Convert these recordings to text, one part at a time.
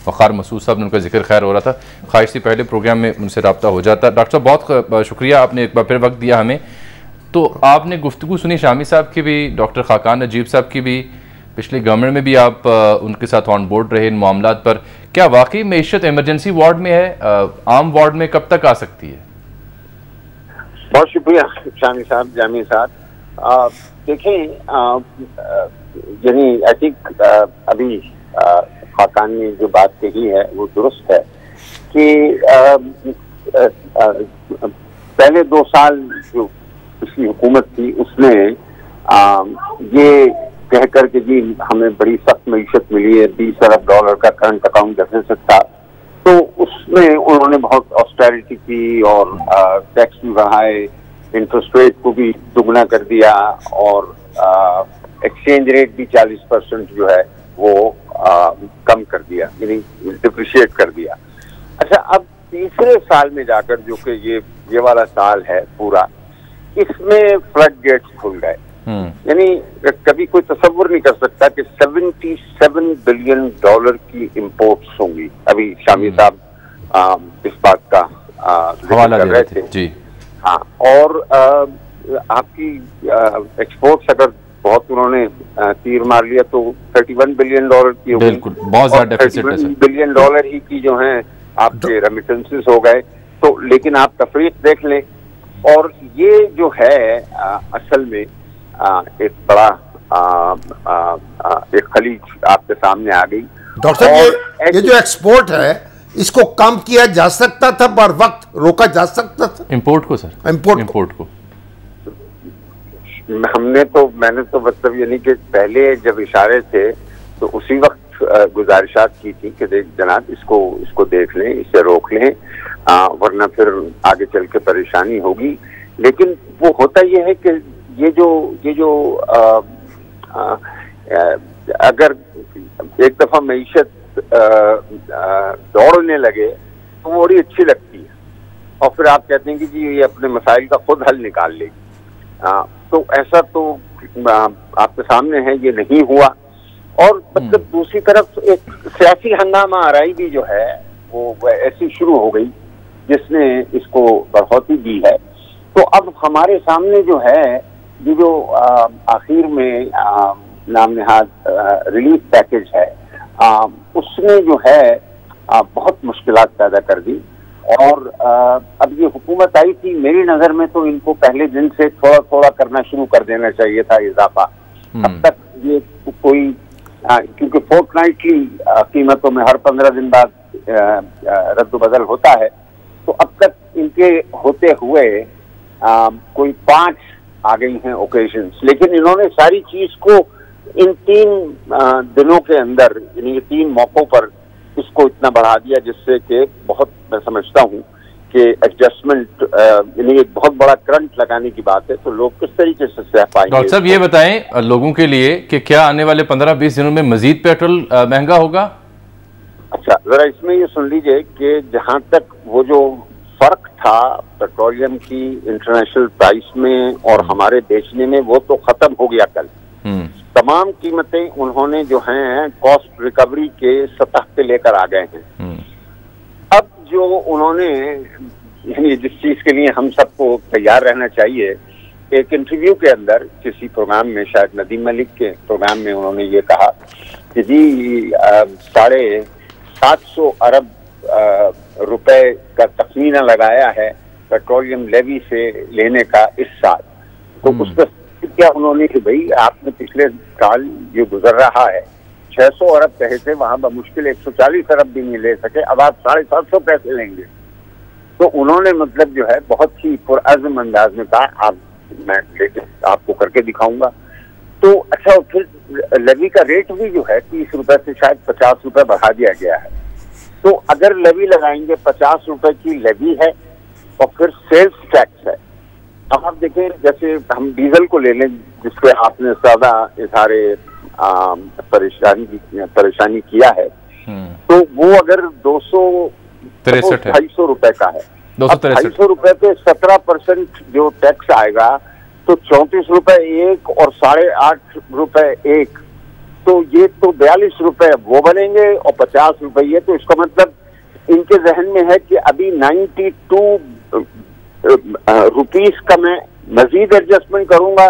वक़ार मसूद साहब ने उनका जिक्र खैर हो रहा था, ख्वाहिश थी पहले प्रोग्राम में उनसे रब्ता हो जाता। डॉक्टर साहब बहुत शुक्रिया, आपने एक बार फिर वक्त दिया हमें। तो आपने गुफ्तगू सुनी शामी साहब की भी, डॉक्टर खाकान नजीब साहब की भी, पिछले गवर्नमेंट में भी आप उनके साथ ऑन बोर्ड रहे इन मामलात पर। क्या वाकई मईशत इमरजेंसी वार्ड में है, आम वार्ड में कब तक आ सकती है? बहुत शुक्रिया शामी साहब, जामी साहब। देखें, यानी आई थिंक अभी खाकान ने जो बात कही है वो दुरुस्त है कि पहले 2 साल जो पिछली हुकूमत थी उसने ये कह कर के जी हमें बड़ी सख्त मईशत मिली है, 20 अरब डॉलर का करंट अकाउंट डेफिसिट था, तो उसमें उन्होंने बहुत ऑस्टेरिटी की और टैक्स भी बढ़ाए, इंटरेस्ट रेट को भी दुगना कर दिया और एक्सचेंज रेट भी 40% जो है वो कम कर दिया, यानी डिप्रिशिएट कर दिया। अच्छा, अब तीसरे साल में जाकर जो कि ये वाला साल है पूरा, इसमें फ्लड गेट्स खुल गए। यानी कभी कोई तसव्वुर नहीं कर सकता कि 77 बिलियन डॉलर की इंपोर्ट्स होंगी। अभी शामी साहब इस बात का हवाला कर रहे थे जी। हाँ, और आपकी एक्सपोर्ट्स अगर बहुत उन्होंने तीर मार लिया तो 31 बिलियन डॉलर की होगी। बिल्कुल, बहुत ज्यादा डेफिसिट है सर। बिलियन डॉलर ही की जो है आपके रेमिटेंसेस हो गए। तो लेकिन आप तफरीक देख लें, और ये जो है असल में एक बड़ा एक खलीज आपके सामने आ गई। डॉक्टर साहब, ये जो एक्सपोर्ट है इसको कम किया जा सकता था, पर वक्त रोका जा सकता था। इंपोर्ट को सर, इंपोर्ट को मैंने तो मतलब यानी कि पहले जब इशारे थे तो उसी वक्त गुजारिशात की थी कि देख जनाब इसको देख लें, इसे रोक लें, वरना फिर आगे चल के परेशानी होगी। लेकिन वो होता ये है कि ये जो अगर एक दफा मईशत दौड़ने लगे तो वो बड़ी अच्छी लगती है, और फिर आप कहते हैं कि जी ये अपने मसाइल का खुद हल निकाल लेगी। तो ऐसा तो आपके सामने है, ये नहीं हुआ। और मतलब दूसरी तरफ एक सियासी हंगामा आराई भी जो है वो ऐसी शुरू हो गई जिसने इसको बढ़ोतरी दी है। तो अब हमारे सामने जो है ये जो आखिर में नाम नहाद रिलीफ पैकेज है, उसने जो है बहुत मुश्किलात पैदा कर दी। और अब ये हुकूमत आई थी, मेरी नजर में तो इनको पहले दिन से थोड़ा थोड़ा करना शुरू कर देना चाहिए था इजाफा। अब तक ये कोई क्योंकि फोर्टनाइटली कीमतों में हर 15 दिन बाद रद्द-बदल होता है, तो अब तक इनके होते हुए कोई 5 आ गई हैं ओकेजन्स। लेकिन इन्होंने सारी चीज को इन 3 दिनों के अंदर, यानी 3 मौकों पर इसको इतना बढ़ा दिया जिससे कि बहुत, मैं समझता हूँ कि एडजस्टमेंट यानी एक बहुत बड़ा करंट लगाने की बात है। तो लोग किस तरीके से सह पाएंगे? डॉक्टर साहब, ये बताएं लोगों के लिए कि क्या आने वाले 15-20 दिनों में मजीद पेट्रोल महंगा होगा? अच्छा, जरा इसमें ये सुन लीजिए कि जहां तक वो जो फर्क था पेट्रोलियम की इंटरनेशनल प्राइस में और हमारे बेचने में, वो तो खत्म हो गया कल। तमाम कीमतें उन्होंने जो हैं कॉस्ट रिकवरी के सतह पे लेकर आ गए हैं। अब जो उन्होंने, यानी जिस चीज के लिए हम सबको तैयार रहना चाहिए, एक इंटरव्यू के अंदर किसी प्रोग्राम में, शायद नदीम मलिक के प्रोग्राम में, उन्होंने ये कहा कि जी 750 अरब रुपए का तखमीना लगाया है पेट्रोलियम लेवी से लेने का इस साल। तो उस पर क्या उन्होंने कि भाई आपने पिछले साल जो गुजर रहा है 600 अरब कहे थे, वहां मुश्किल 140 अरब भी नहीं ले सके, अब आप 750 कैसे लेंगे? तो उन्होंने मतलब जो है बहुत ही पुरअज़्म अंदाज में कहा, मैं लेके आपको करके दिखाऊंगा। तो अच्छा, फिर लेवी का रेट भी जो है 30 रुपए से शायद 50 रुपए बढ़ा दिया गया है। तो अगर लेवी लगाएंगे, 50 रुपए की लेवी है और फिर सेल्स टैक्स है। अब आप देखें, जैसे हम डीजल को ले लें जिसपे आपने ज्यादा इज़हारे परेशानी किया है, तो वो अगर 263 रुपए का है, 263 रुपए पे 17% जो टैक्स आएगा, तो 34 रुपए एक और 8.5 रुपए एक, तो ये तो 42 रुपए वो बनेंगे और 50 रुपये, तो इसका मतलब इनके जहन में है कि अभी 92 रुपीस का मैं मजीद एडजस्टमेंट करूंगा।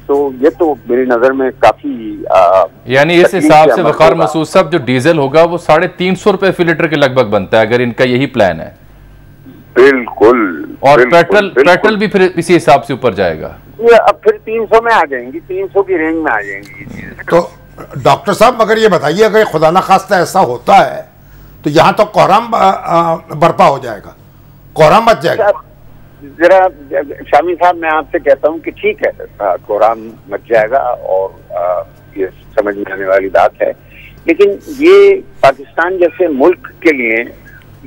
तो ये तो मेरी नजर में काफी यानी इस हिसाब से वकार मसूद साहब जो डीजल होगा वो 350 रुपए फी लीटर के लगभग बनता है, अगर इनका यही प्लान है। बिल्कुल। और बिल्कुल, पेट्रोल भी फिर इसी हिसाब से ऊपर जाएगा, ये अब फिर 300 में आ जाएंगी, 300 की रेंज में आ जाएंगी। तो डॉक्टर साहब मगर ये बताइए, अगर खुदा ना खास्ता ऐसा होता है तो यहाँ तो कोहराम बर्पा हो जाएगा, कोहराम मच जाएगा। जरा शामी साहब, मैं आपसे कहता हूँ कि ठीक है, कोहराम मच जाएगा और ये समझ में आने वाली बात है, लेकिन ये पाकिस्तान जैसे मुल्क के लिए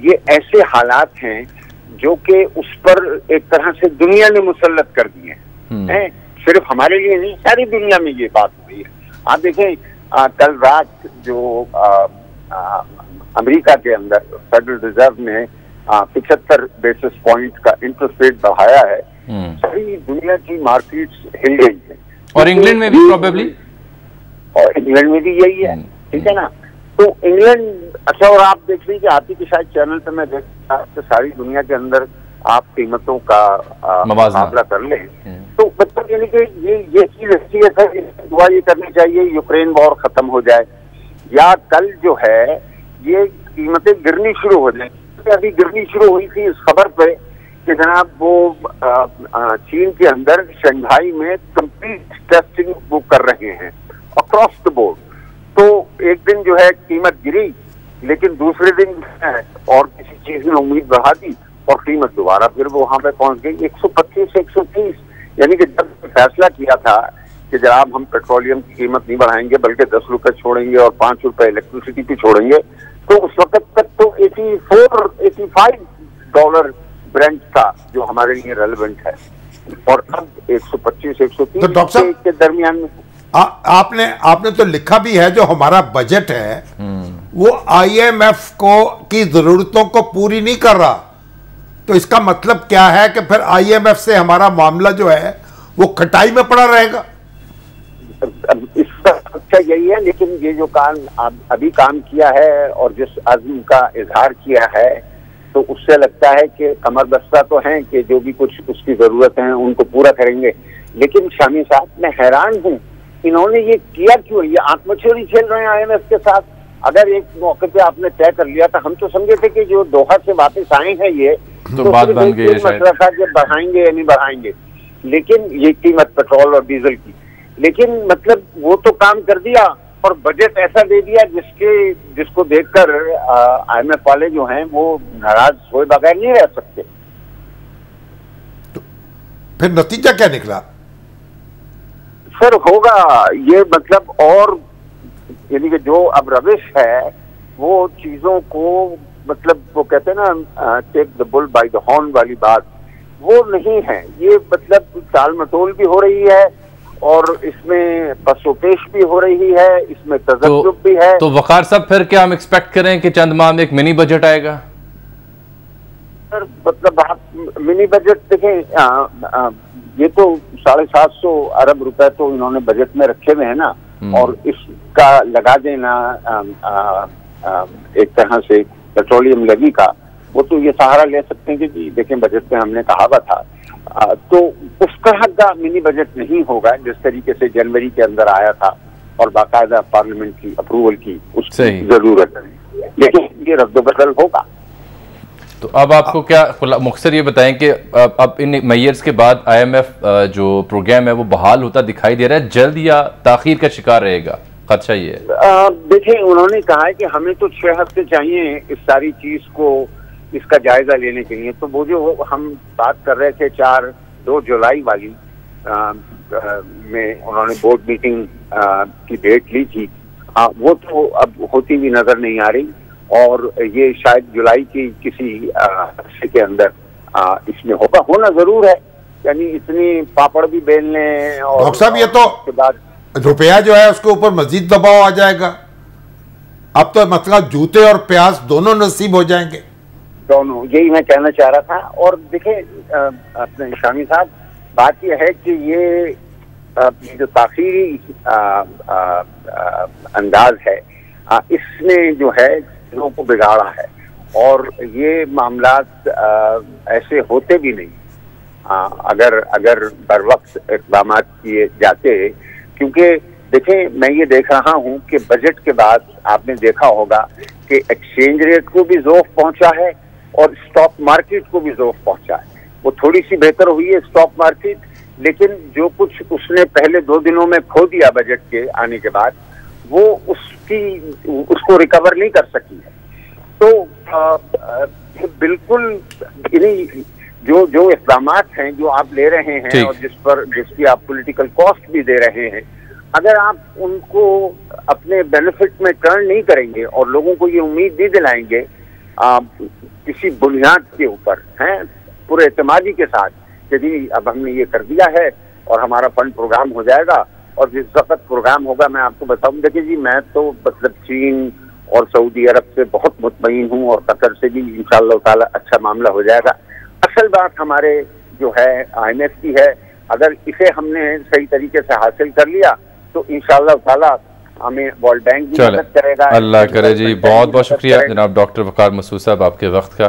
ये ऐसे हालात हैं जो कि उस पर एक तरह से दुनिया ने मुसल्लत कर दिए हैं। सिर्फ हमारे लिए नहीं, सारी दुनिया में ये बात हो रही है। आप देखें, कल रात जो अमेरिका के अंदर फेडरल रिजर्व ने 75 बेसिस पॉइंट का इंटरेस्ट रेट बढ़ाया है, सारी दुनिया की मार्केट्स हिल गई है। और इंग्लैंड में भी प्रोबेबली, और इंग्लैंड में भी यही है, ठीक है ना। तो इंग्लैंड, अच्छा, और आप देख लीजिए, आप ही के शायद चैनल पे मैं देखता तो सारी दुनिया के अंदर आप कीमतों का मुकाबला कर लें, तो मतलब यानी कि ये चीज अच्छी है सर, दुआ ये करनी चाहिए यूक्रेन वॉर खत्म हो जाए, या कल जो है ये कीमतें गिरनी शुरू हो जाए। अभी गिरनी शुरू हुई थी इस खबर पे कि जनाब वो चीन के अंदर शंघाई में कंप्लीट टेस्टिंग वो कर रहे हैं अक्रॉस द बोर्ड। तो एक दिन जो है कीमत गिरी, लेकिन दूसरे दिन और किसी चीज ने उम्मीद बढ़ा दी और कीमत दोबारा फिर वो वहां पे पहुंच गई 125 से 130। यानी कि जब फैसला किया था कि जनाब हम पेट्रोलियम की कीमत नहीं बढ़ाएंगे बल्कि 10 रुपए छोड़ेंगे और 5 रुपए इलेक्ट्रिसिटी की छोड़ेंगे, तो उस वक्त तक तो 85 डॉलर ब्रेंट था जो हमारे लिए रेलेवेंट है, और अब 125 130 तो डॉक्टर के दरमियान में आपने तो लिखा भी है जो हमारा बजट है वो IMF की जरूरतों को पूरी नहीं कर रहा। तो इसका मतलब क्या है कि फिर IMF से हमारा मामला जो है वो खटाई में पड़ा रहेगा। इसका अच्छा यही है, लेकिन ये जो काम अभी काम किया है और जिस अज़्म का इजहार किया है, तो उससे लगता है कि कमर बस्ता तो हैं कि जो भी कुछ उसकी जरूरत है उनको पूरा करेंगे। लेकिन शामी साहब, मैं हैरान हूँ, इन्होंने ये किया क्यों? ये आत्मचोरी खेल रहे हैं IMF के साथ। अगर एक मौके पे आपने तय कर लिया था, हम तो समझे थे कि जो दोहा से वापस आए हैं ये तो बात बन गई है मसला था कि बढ़ाएंगे या नहीं बढ़ाएंगे, लेकिन ये कीमत पेट्रोल और डीजल की, लेकिन मतलब वो तो काम कर दिया और बजट ऐसा दे दिया जिसको देखकर IMF वाले जो हैं वो नाराज हुए बगैर नहीं रह सकते। तो फिर नतीजा क्या निकला सर? होगा ये मतलब, और यानी कि जो अब रविश है वो चीजों को मतलब वो कहते हैं ना take the bull by the horn वाली बात, वो नहीं है। ये मतलब टाल मटोल भी हो रही है और इसमें पसोपेश भी हो रही है, इसमें तजब्जुब भी है। तो वकार साहब, फिर क्या हम एक्सपेक्ट करें कि चंद माह में एक मिनी बजट आएगा? सर मतलब आप मिनी बजट देखें, ये तो 750 अरब रुपए तो इन्होंने बजट में रखे हुए हैं ना, और इसका लगा देना एक तरह से पेट्रोलियम लेवी का, वो तो ये सहारा ले सकते हैं कि जी देखें बजट में हमने कहा हुआ था। तो उस तरह का मिनी बजट नहीं होगा जिस तरीके से जनवरी के अंदर आया था और बाकायदा पार्लियामेंट की अप्रूवल की उसकी जरूरत है, लेकिन ये रद्द-ओ-बदल होगा। तो अब आपको क्या मुख्तसर ये बताएं कि अब इन मेयर्स के बाद IMF जो प्रोग्राम है वो बहाल होता दिखाई दे रहा है, जल्द या ताखीर का शिकार रहेगा? खदशा ये है। देखिए, उन्होंने कहा है कि हमें तो 6 हफ्ते चाहिए इस सारी चीज को, इसका जायजा लेने के लिए। तो वो जो हम बात कर रहे थे 2 जुलाई वाली में उन्होंने बोर्ड मीटिंग की डेट ली थी, वो तो अब होती भी नजर नहीं आ रही, और ये शायद जुलाई की किसी हिस्से के अंदर इसमें होना जरूर है। यानी इतनी पापड़ भी बेलने और डॉक्टर साहब, ये तो के बाद रुपया जो है उसके ऊपर मजीद दबाव आ जाएगा। अब तो मतलब जूते और प्याज दोनों नसीब हो जाएंगे। दोनों, यही मैं कहना चाह रहा था। और देखिए अपने शामी साहब, बात यह है कि ये ये जो ताखीरी अंदाज है, इसने जो है चीजों को बिगाड़ा है, और ये मामलात ऐसे होते भी नहीं अगर बर वक्त इक़दाम किए जाते। क्योंकि देखें, मैं ये देख रहा हूँ कि बजट के बाद आपने देखा होगा कि एक्सचेंज रेट को भी ज़ोफ पहुंचा है और स्टॉक मार्केट को भी ज़ोफ पहुंचा है। वो थोड़ी सी बेहतर हुई है स्टॉक मार्केट, लेकिन जो कुछ उसने पहले 2 दिनों में खो दिया बजट के आने के बाद, वो उसको रिकवर नहीं कर सकी है। तो बिल्कुल इन्हीं जो इक़दामात हैं जो आप ले रहे हैं और जिसकी आप पॉलिटिकल कॉस्ट भी दे रहे हैं, अगर आप उनको अपने बेनिफिट में टर्न नहीं करेंगे और लोगों को ये उम्मीद नहीं दिलाएंगे किसी बुनियाद के ऊपर हैं, पूरे एतमादी के साथ, यदि अब हमने ये कर दिया है और हमारा फंड प्रोग्राम हो जाएगा, और जिस वक्त प्रोग्राम होगा मैं आपको बताऊं, देखिए जी, मैं तो मतलब चीन और सऊदी अरब से बहुत मुतमईन हूँ, और कतर से भी इंशाअल्लाह ताला अच्छा मामला हो जाएगा। असल बात हमारे जो है IMF की है, अगर इसे हमने सही तरीके से हासिल कर लिया तो इंशाअल्लाह ताला हमें वर्ल्ड बैंक भी मदद करेगा। अल्लाह करे जी। बहुत बहुत शुक्रिया जनाब डॉक्टर वकार मसूद साहब आपके वक्त का।